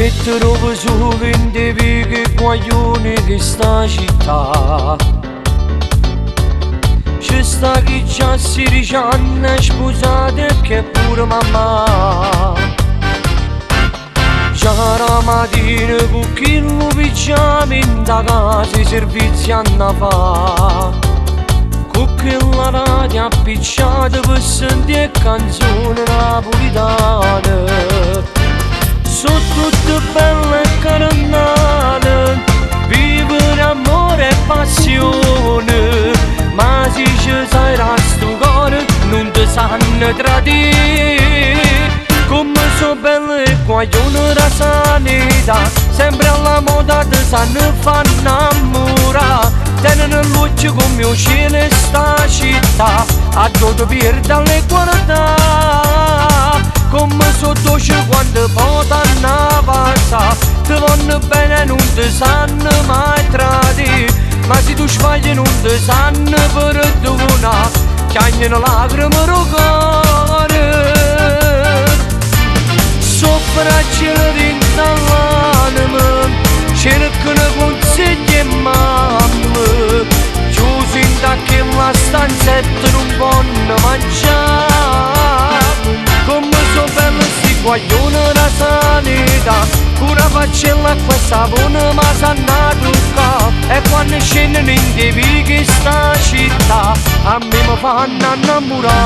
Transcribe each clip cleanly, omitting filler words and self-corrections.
E trovo solo in te che guaglione che sta città. Ci sta chi già si ricanna sposate che pure mamma. Già la mattina con chi lo picciamo in da casa i servizi hanno fatto. Con quella radio appicciata per sentire canzoni napolitane. Sono tutte belle e carenate, vivono amore e passione. Ma se ci sai sto cuore non ti sanno tradire. Come sono belle e guaglione da sanità, sempre alla moda ti sanno far innamorare. Tenono luce come il cielo e sta città, a tutto perda le qualità. Come sono dolci quando potano passare, ti vanno bene non ti sanno mai tradire. Ma se tu sbagli non ti sanno perdonare, piangono lacrime al cuore. Soffragile dentro l'anima, cercano consigli e mamme. Chiusi in tacca la stanzetta non possono mangiare. Come sono belle sti guaglione da sanità, una faccella e questa buona ma sanno tocca. E quando scendono in te che sta città, a me mi fanno innamorare.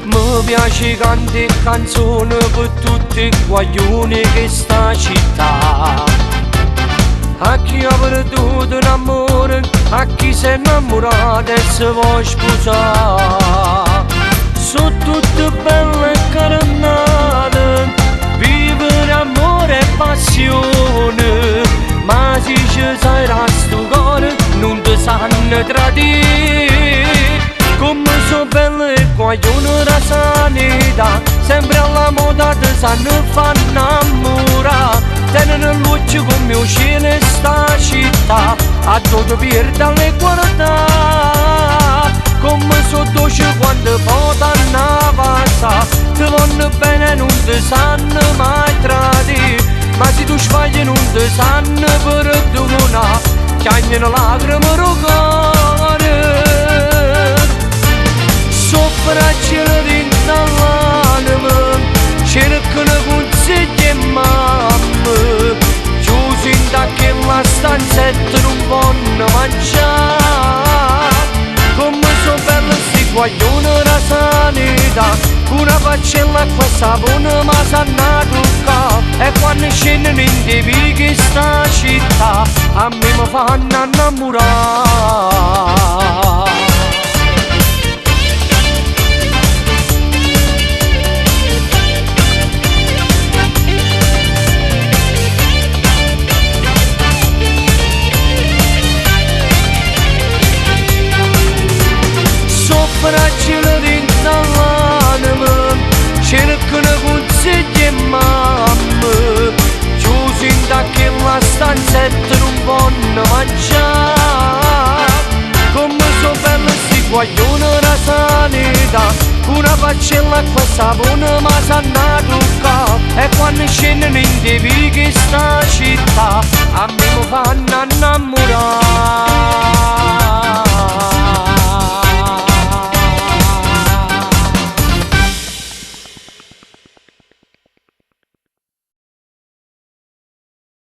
Mi piace cantare canzoni per tutti i guaglioni che sta città. A chi ha perduto un amore, a chi si è innamorato e si vuole sposare. Sono tutte belle e carenate, vivono amore e passione. Ma se ci sai sto cuore non ti sanno tradire. Come sono belle e guaglione da sanità, sempre alla moda ti sanno far innamorare. Tenono luce come il cielo e sta città, a tutto perda le qualità. Come sono dolci quando potano passare, ti vanno bene non ti sanno mai tradire. Ma se tu sbagli non ti sanno perdonare, piangono lacrime al cuore. Soffragile dentro l'anima, cercano consigli e mamme. Chiusi in tacca la stanzetta non possono mangiare. Come sono belle sti guaglione da sanità, una faccella e questa buona ma sanno tocca. E quando scendono in te che sta città, a me mi fanno innamorare. Fragile dentro l'anima, cercano consigli e mamme. Chiusi in tacca la stanzetta non possono mangiare. Come sono belle sti guaglione da sanità, una faccella e questa buona ma sanno tocca. E quando scendono in te che sta città, a me mi fanno